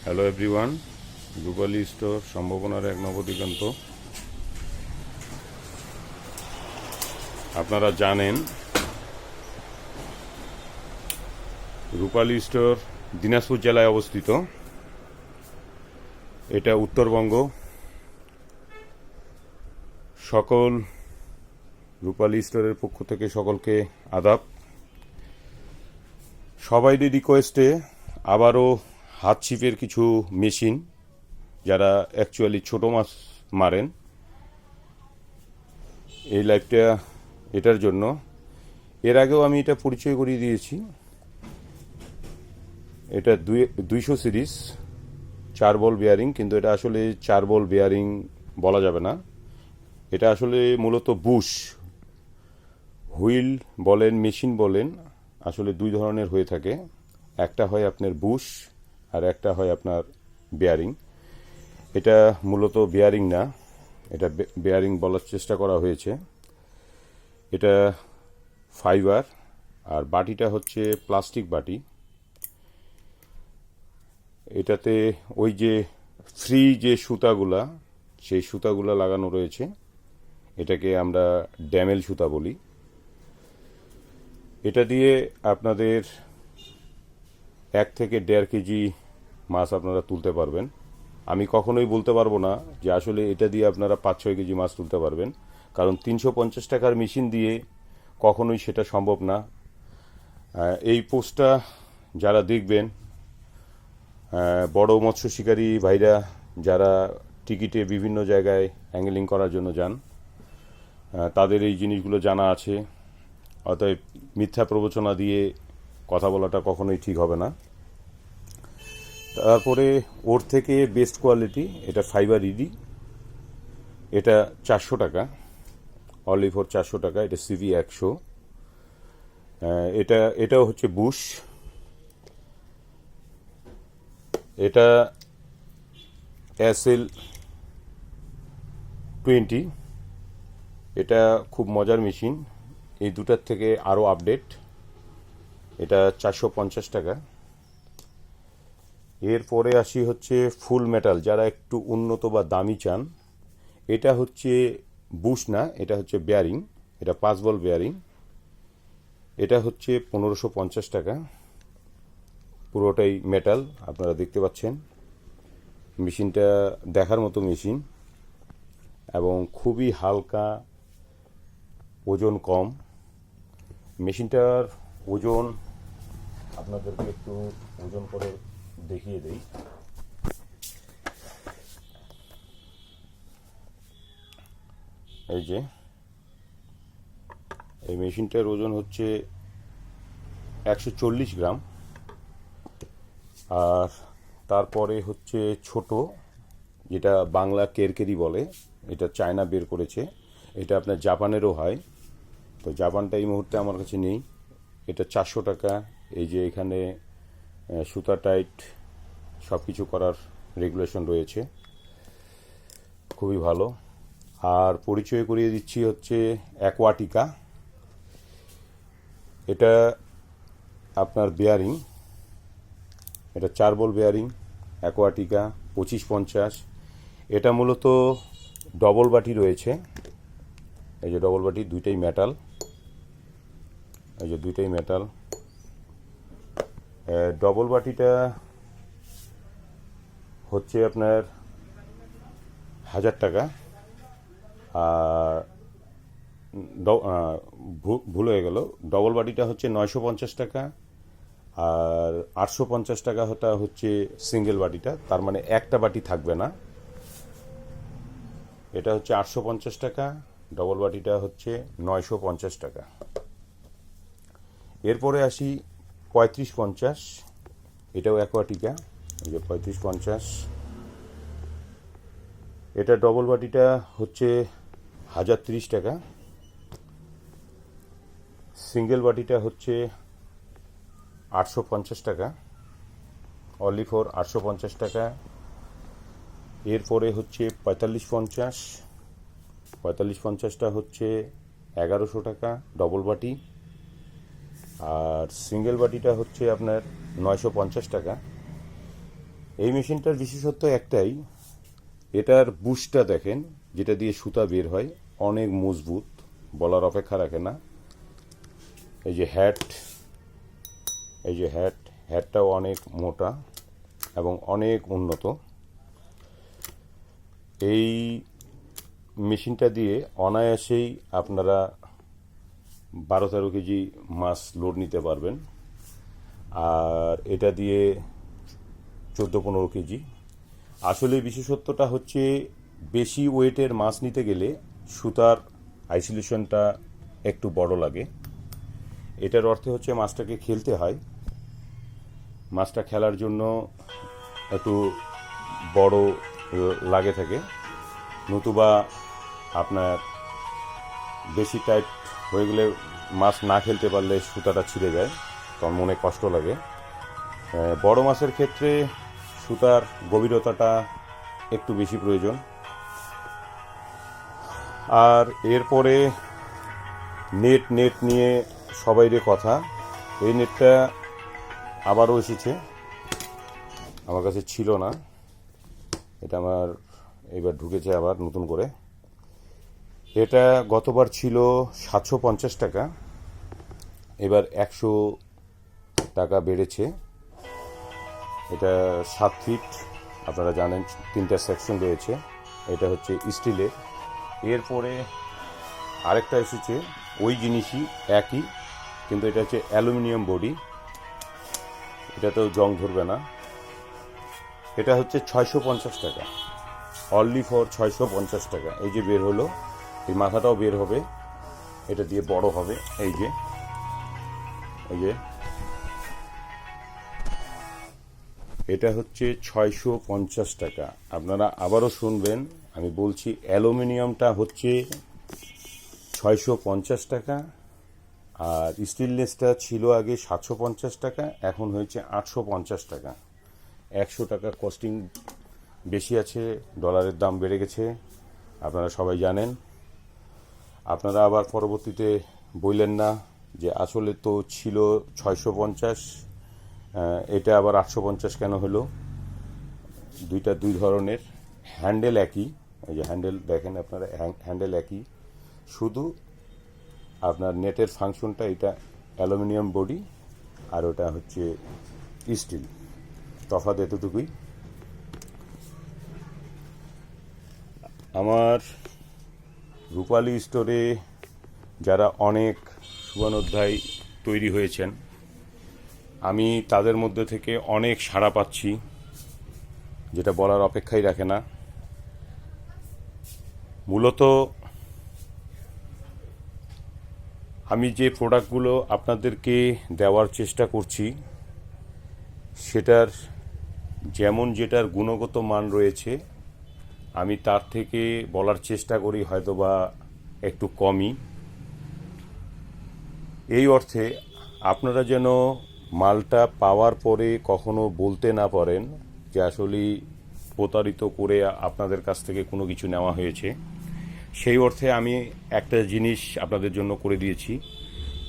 Hello everyone, রূপালী store সম্ভাবনার এক নবদিগন্ত। আপনারা জানেন রূপালী স্টোর দিনাজপুর জেলায় অবস্থিত। এটা উত্তরবঙ্গ। সকল রূপালী স্টোরের পক্ষ থেকে সকলকে আদাব। সবাইরই রিকোয়েস্টে আবারও হাত ছিপের কিছু মেশিন, যারা অ্যাকচুয়ালি ছোট মাছ মারেন, এই লাইভটা এটার জন্য। এর আগেও আমি এটা পরিচয় করিয়ে দিয়েছি। এটা 200 সিরিজ 4 বল বেয়ারিং, কিন্তু এটা আসলে 4 বল বেয়ারিং বলা যাবে না। এটা আসলে মূলত বুশ হুইল বলেন, মেশিন বলেন, আসলে দুই ধরনের হয়ে থাকে। একটা হয় আপনার বুশ আর একটা হয় আপনার বেয়ারিং। এটা মূলত বেয়ারিং না, এটা বেয়ারিং বলার চেষ্টা করা হয়েছে। এটা ফাইবার, আর বাটিটা হচ্ছে প্লাস্টিক বাটি। এটাতে ওই যে ফ্রি যে সুতাগুলা, সেই সুতাগুলা লাগানো রয়েছে। এটাকে আমরা ড্যামেল সুতা বলি। এটা দিয়ে আপনাদের 1 থেকে 1.5 কেজি মাছ আপনারা তুলতে পারবেন। আমি কখনোই বলতে পারবো না যে আসলে এটা দিয়ে আপনারা 5-6 কেজি মাছ তুলতে পারবেন, কারণ 350 টাকার মেশিন দিয়ে কখনোই সেটা সম্ভব না। এই পোস্টটা যারা দেখবেন, বড় মৎস্য শিকারী ভাইরা যারা টিকিটে বিভিন্ন জায়গায় অ্যাঙ্গেলিং করার জন্য যান, তাদের এই জিনিসগুলো জানা আছে। অতএব মিথ্যা প্রবচনা দিয়ে কথা বলাটা কখনোই ঠিক হবে না। তারপরে ওর থেকে বেস্ট কোয়ালিটি, এটা ফাইবার ইডি। এটা 400 টাকা, অনলি ফর 400 টাকা। এটা সিভি 100। এটাও হচ্ছে বুশ। এটা SL 20। এটা খুব মজার মেশিন। এই দুটার থেকে আরও আপডেট। এটা 450 টাকা। এরপরে আসি হচ্ছে ফুল মেটাল, যারা একটু উন্নত বা দামি চান। এটা হচ্ছে বুশ না, এটা হচ্ছে বেয়ারিং। এটা 5 বল বেয়ারিং। এটা হচ্ছে 1550 টাকা। পুরোটাই মেটাল, আপনারা দেখতে পাচ্ছেন। মেশিনটা দেখার মতো মেশিন, এবং খুবই হালকা, ওজন কম। মেশিনটার ওজন আপনাদেরকে একটু ওজন করে দেখিয়ে দেই। এই যে এই মেশিনটার ওজন হচ্ছে 140 গ্রাম। আর তারপরে হচ্ছে ছোট, যেটা বাংলা কেরকেরি বলে, এটা চায়না বের করেছে। এটা আপনার জাপানেরও হয়, তো জাপানটা এই মুহূর্তে আমার কাছে নেই। এটা 400 টাকা। এই যে এখানে সুতা টাইট সব কিছু করার রেগুলেশন রয়েছে, খুবই ভালো। আর পরিচয় করিয়ে দিচ্ছি হচ্ছে অ্যাকোয়াটিকা। এটা আপনার বেয়ারিং, এটা 4 বল বেয়ারিং, অ্যাকোয়াটিকা 2550। এটা মূলত ডবল বাটি রয়েছে। এই যে ডবল বাটি, দুইটাই মেটাল। এই যে দুইটাই মেটাল। ডবল বাটিটা হচ্ছে আপনার 1000 টাকা। আর ভুল হয়ে গেল, ডবল বাটিটা হচ্ছে 950 টাকা। আর 850 টাকা হচ্ছে সিঙ্গেল বাটিটা, তার মানে একটা বাটি থাকবে না। এটা হচ্ছে 850 টাকা, ডবল বাটিটা হচ্ছে 950 টাকা। এরপরে আসি 3550। এটাও অ্যাকোয়াটিকা। এই যে 3550। এটা ডবল বাটিটা হচ্ছে 1030 টাকা। সিঙ্গেল বাটিটা হচ্ছে 850 টাকা, অনলি ফর 850 টাকা। এরপরে হচ্ছে 4550। 4550টা হচ্ছে 1100 টাকা ডবল বাটি। আর সিঙ্গেল বাটিটা হচ্ছে আপনার 950 টাকা। এই মেশিনটার বিশেষত্ব একটাই, এটার বুশটা দেখেন, যেটা দিয়ে সুতা বের হয়, অনেক মজবুত, বলার অপেক্ষা রাখে না। এই যে হ্যাটটাও অনেক মোটা এবং অনেক উন্নত। এই মেশিনটা দিয়ে অনায়াসেই আপনারা 12-13 কেজি মাছ লোড নিতে পারবেন, আর এটা দিয়ে 14-15 কেজি। আসলে বিশেষত্বটা হচ্ছে বেশি ওয়েটের মাছ নিতে গেলে সুতার আইসোলেশনটা একটু বড় লাগে। এটার অর্থে হচ্ছে মাছটাকে খেলতে হয়, মাছটা খেলার জন্য একটু বড় লাগে থাকে, নতুবা আপনার বেশি টাইট হয়ে গেলে মাছ না খেলতে পারলে সুতাটা ছিঁড়ে যায়, তখন মনে কষ্ট লাগে। বড় মাছের ক্ষেত্রে সুতার গভীরতাটা একটু বেশি প্রয়োজন। আর এরপরে নেট নিয়ে সবাইরে কথা। এই নেটটা আবারও এসেছে, আমার কাছে ছিল না, এটা আমার এবার ঢুকেছে আবার নতুন করে। এটা গতবার ছিল 750 টাকা, এবার 100 টাকা বেড়েছে। এটা 7 ফিট, আপনারা জানেন 3টা সেকশন রয়েছে। এটা হচ্ছে স্টিলের। এরপরে আরেকটা এসেছে, ওই জিনিসই একই, কিন্তু এটা হচ্ছে অ্যালুমিনিয়াম বডি, এটাতেও জং ধরবে না। এটা হচ্ছে 650 টাকা, অনলি ফর 650 টাকা। এই যে বের হলো, এই মাথাটাও বের হবে, এটা দিয়ে বড় হবে। এই যে এটা হচ্ছে 650 টাকা। আপনারা আবারও শুনবেন, আমি বলছি অ্যালুমিনিয়ামটা হচ্ছে 650 টাকা, আর স্টেনলেসটা ছিল আগে 750 টাকা, এখন হয়েছে 850 টাকা। 100 টাকা কস্টিং বেশি আছে, ডলারের দাম বেড়ে গেছে, আপনারা সবাই জানেন। আপনারা আবার পরবর্তীতে বললেন না যে আসলে তো ছিল 650, এটা আবার 850 কেন হলো। দুইটা দুই ধরনের, হ্যান্ডেল একই, এই যে হ্যান্ডেল দেখেন আপনারা, হ্যান্ডেল একই, শুধু আপনার নেটের ফাংশনটা এটা অ্যালুমিনিয়াম বডি আর ওটা হচ্ছে স্টিল, তফাৎ এতটুকুই। আমার রূপালী স্টোরে যারা অনেক সুবর্ণোধ্যায় তৈরি হয়েছেন, আমি তাদের মধ্যে থেকে অনেক সাড়া পাচ্ছি, যেটা বলার অপেক্ষাই রাখে না। মূলত আমি যে প্রোডাক্টগুলো আপনাদেরকে দেওয়ার চেষ্টা করছি, সেটার যেটার গুণগত মান রয়েছে, আমি তার থেকে বলার চেষ্টা করি হয়তোবা একটু কমই। এই অর্থে আপনারা যেন মালটা পাওয়ার পরে কখনো বলতে না পারেন যে আসলে প্রতারিত করে আপনাদের কাছ থেকে কোনো কিছু নেওয়া হয়েছে। সেই অর্থে আমি একটা জিনিস আপনাদের জন্য করে দিয়েছি,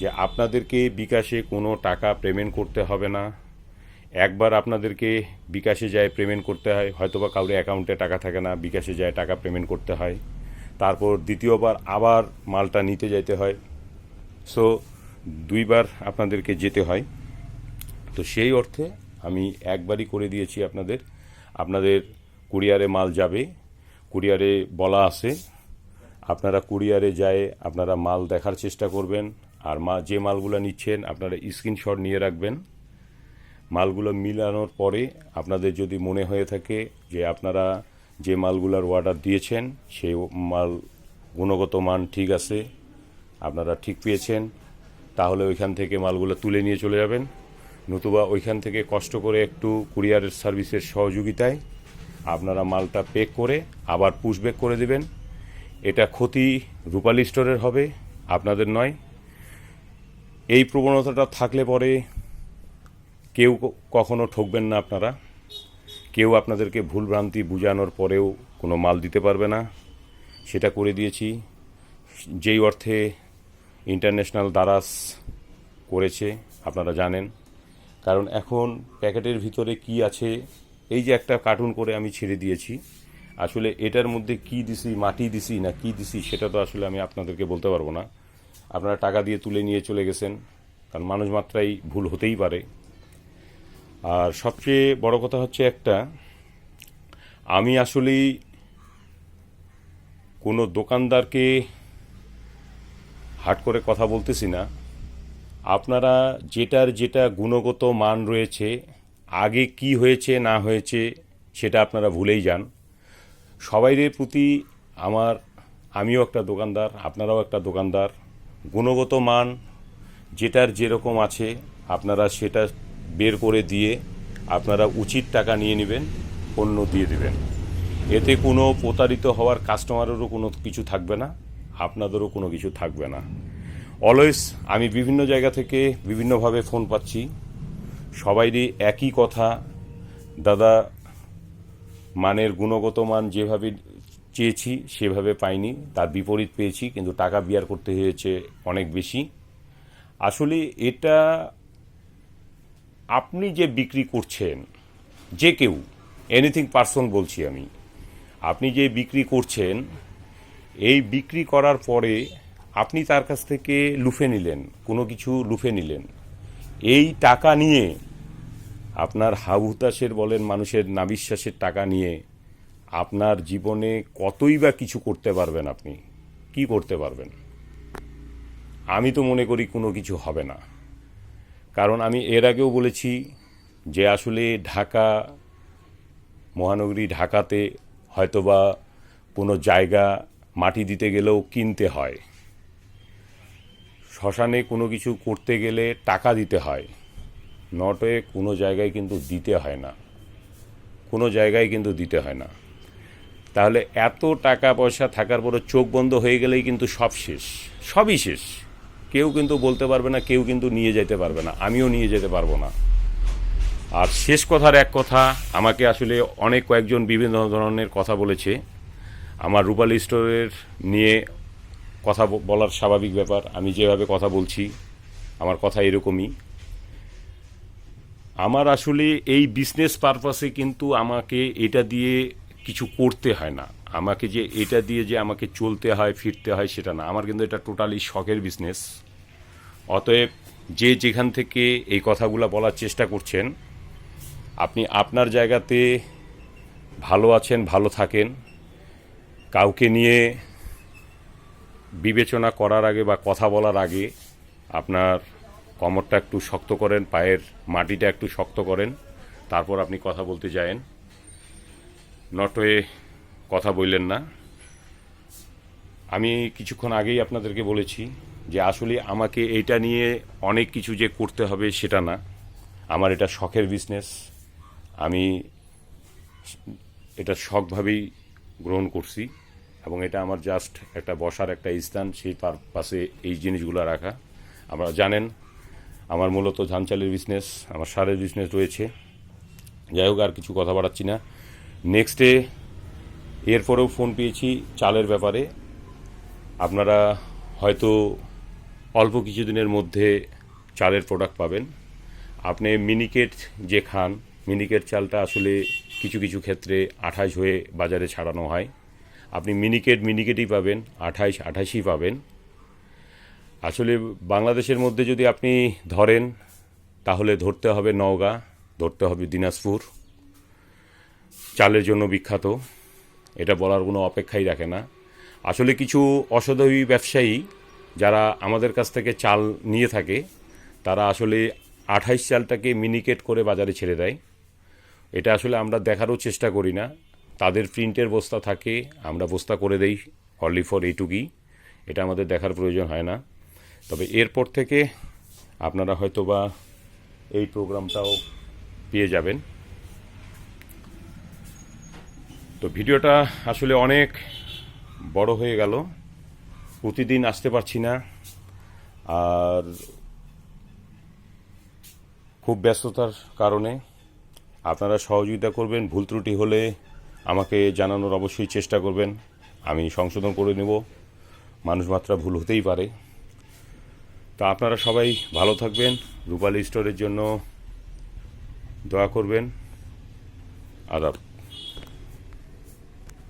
যে আপনাদেরকে বিকাশে কোনো টাকা পেমেন্ট করতে হবে না। একবার আপনাদেরকে বিকাশে যায় পেমেন্ট করতে হয়, হয়তোবা কাউরে অ্যাকাউন্টে টাকা থাকে না, বিকাশে যায় টাকা পেমেন্ট করতে হয়, তারপর দ্বিতীয়বার আবার মালটা নিতে যাইতে হয়। সো 2বার আপনাদেরকে যেতে হয়। তো সেই অর্থে আমি একবারই করে দিয়েছি আপনাদের কুরিয়ারে মাল যাবে, কুরিয়ারে বলা আছে, আপনারা কুরিয়ারে যায় আপনারা মাল দেখার চেষ্টা করবেন, আর যে মালগুলো নিচ্ছেন আপনারা স্ক্রিনশট নিয়ে রাখবেন। মালগুলো মিলানোর পরে আপনাদের যদি মনে হয়ে থাকে যে আপনারা যে মালগুলোর অর্ডার দিয়েছেন সেই মাল গুণগত মান ঠিক আছে, আপনারা ঠিক পেয়েছেন, তাহলে ওইখান থেকে মালগুলো তুলে নিয়ে চলে যাবেন। নতুবা ওইখান থেকে কষ্ট করে একটু কুরিয়ারের সার্ভিসের সহযোগিতায় আপনারা মালটা পেক করে আবার পুশব্যাক করে দেবেন। এটা ক্ষতি রূপালী স্টোরের হবে, আপনাদের নয়। এই প্রবণতাটা থাকলে পরে কেউ কখনো ঠকবেন না আপনারা, কেউ আপনাদেরকে ভুলভ্রান্তি বুঝানোর পরেও কোনো মাল দিতে পারবে না। সেটা করে দিয়েছি, যেই অর্থে ইন্টারন্যাশনাল দারাজ করেছে আপনারা জানেন। কারণ এখন প্যাকেটের ভিতরে কি আছে এই যে একটা কার্টুন করে আমি ছেড়ে দিয়েছি, আসলে এটার মধ্যে কি দিছি, মাটি দিছি না কি দিছি সেটা তো আসলে আমি আপনাদেরকে বলতে পারবো না। আপনারা টাকা দিয়ে তুলে নিয়ে চলে গেছেন, কারণ মানুষ মাত্রাই ভুল হতেই পারে। আর সবচেয়ে বড় কথা হচ্ছে একটা, আমি আসলেই কোনো দোকানদারকে হাট করে কথা বলতেছি না। আপনারা যেটার যেটা গুণগত মান রয়েছে, আগে কি হয়েছে না হয়েছে সেটা আপনারা ভুলেই যান। সবাইয়ের প্রতি আমিও একটা দোকানদার, আপনারাও একটা দোকানদার। গুণগত মান যেটার যেরকম আছে আপনারা সেটা বের করে দিয়ে আপনারা উচিত টাকা নিয়ে নেবেন, পণ্য দিয়ে দেবেন। এতে কোনো প্রতারিত হওয়ার কাস্টমারেরও কোনো কিছু থাকবে না, আপনাদেরও কোনো কিছু থাকবে না। অলওয়েজ আমি বিভিন্ন জায়গা থেকে বিভিন্নভাবে ফোন পাচ্ছি, সবাইরই একই কথা, দাদা মানের গুণগত মান যেভাবে চেয়েছি সেভাবে পাইনি, তার বিপরীত পেয়েছি, কিন্তু টাকা বিয়ার করতে হয়েছে অনেক বেশি। আসলে এটা আপনি যে বিক্রি করছেন, যে কেউ, এনিথিং পার্সন বলছি আমি, আপনি যে বিক্রি করছেন, এই বিক্রি করার পরে আপনি তার কাছ থেকে লুফে নিলেন, কোনো কিছু লুফে নিলেন, এই টাকা নিয়ে আপনার হাহুতাশের বলেন, মানুষের নাবিশ্বাসের টাকা নিয়ে আপনার জীবনে কতই বা কিছু করতে পারবেন, আপনি কি করতে পারবেন? আমি তো মনে করি কোনো কিছু হবে না। কারণ আমি এর আগেও বলেছি যে আসলে ঢাকা মহানগরী, ঢাকাতে হয়তোবা কোনো জায়গা মাটি দিতে গেলেও কিনতে হয়, শ্মশানে কোনো কিছু করতে গেলে টাকা দিতে হয়, নটে কোনো জায়গায় কিন্তু দিতে হয় না, কোনো জায়গায় কিন্তু দিতে হয় না। তাহলে এত টাকা পয়সা থাকার পরে চোখ বন্ধ হয়ে গেলেই কিন্তু সব শেষ, সবই শেষ। কেউ কিন্তু বলতে পারবে না, কেউ কিন্তু নিয়ে যেতে পারবে না, আমিও নিয়ে যেতে পারবো না। আর শেষ কথার এক কথা, আমাকে আসলে অনেক কয়েকজন বিভিন্ন ধরনের কথা বলেছে। আমার রূপালী স্টোরের নিয়ে কথা বলার স্বাভাবিক ব্যাপার, আমি যেভাবে কথা বলছি আমার কথা এরকমই। আমার আসলে এই বিজনেস পারপাসে কিন্তু আমাকে এটা দিয়ে কিছু করতে হয় না, আমাকে যে এটা দিয়ে যে আমাকে চলতে হয় ফিরতে হয় সেটা না, আমার কিন্তু এটা টোটালি শখের বিজনেস। অতএব যে যেখান থেকে এই কথাগুলো বলার চেষ্টা করছেন, আপনি আপনার জায়গাতে ভালো আছেন, ভালো থাকেন। কাউকে নিয়ে বিবেচনা করার আগে বা কথা বলার আগে আপনার কোমরটা একটু শক্ত করেন, পায়ের মাটিটা একটু শক্ত করেন, তারপর আপনি কথা বলতে যায়েন। নটয়ে কথা বললেন না। আমি কিছুক্ষণ আগেই আপনাদেরকে বলেছি যে আসলে আমাকে এইটা নিয়ে অনেক কিছু যে করতে হবে সেটা না, আমার এটা শখের বিজনেস। আমি এটা শখভাবেই গ্রহণ করছি, এবং এটা আমার জাস্ট একটা বসার একটা স্থান, সেই পাশে এই জিনিসগুলো রাখা। আপনারা জানেন আমার মূলত ধান চালের বিজনেস, আমার সারের বিজনেস রয়েছে। যাই হোক, আর কিছু কথা বাড়াচ্ছি না। নেক্সটে এরপরেও ফোন পেয়েছি চালের ব্যাপারে। আপনারা হয়তো অল্প কিছুদিনের মধ্যে চালের প্রোডাক্ট পাবেন। আপনি মিনিকেট যে খান, মিনিকেট চালটা আসলে কিছু কিছু ক্ষেত্রে 28 হয়ে বাজারে ছাড়ানো হয়। আপনি মিনিকেটই পাবেন, 28ই পাবেন। আসলে বাংলাদেশের মধ্যে যদি আপনি ধরেন, তাহলে ধরতে হবে নওগাঁ, ধরতে হবে দিনাজপুর, চালের জন্য বিখ্যাত। এটা বলার কোনো অপেক্ষাই রাখে না। আসলে কিছু অসাধু ব্যবসায়ী যারা আমাদের কাছ থেকে চাল নিয়ে থাকে, তারা আসলে 28 চালটাকে মিনিকেট করে বাজারে ছেড়ে দেয়। এটা আসলে আমরা দেখারও চেষ্টা করি না। তাদের প্রিন্টের বস্তা থাকে, আমরা বস্তা করে দেই অনলি ফর এইটুকুই, এটা আমাদের দেখার প্রয়োজন হয় না। তবে এরপর থেকে আপনারা হয়তোবা এই প্রোগ্রামটাও পেয়ে যাবেন। তো ভিডিওটা আসলে অনেক বড় হয়ে গেল, প্রতিদিন আসতে পারছি না, আর খুব ব্যস্ততার কারণে। আপনারা সহযোগিতা করবেন, ভুল ত্রুটি হলে আমাকে জানানোর অবশ্যই চেষ্টা করবেন, আমি সংশোধন করে নেব। মানুষ মাত্রা ভুল হতেই পারে। তা আপনারা সবাই ভালো থাকবেন, রূপালী স্টোরের জন্য দোয়া করবেন। আদাব।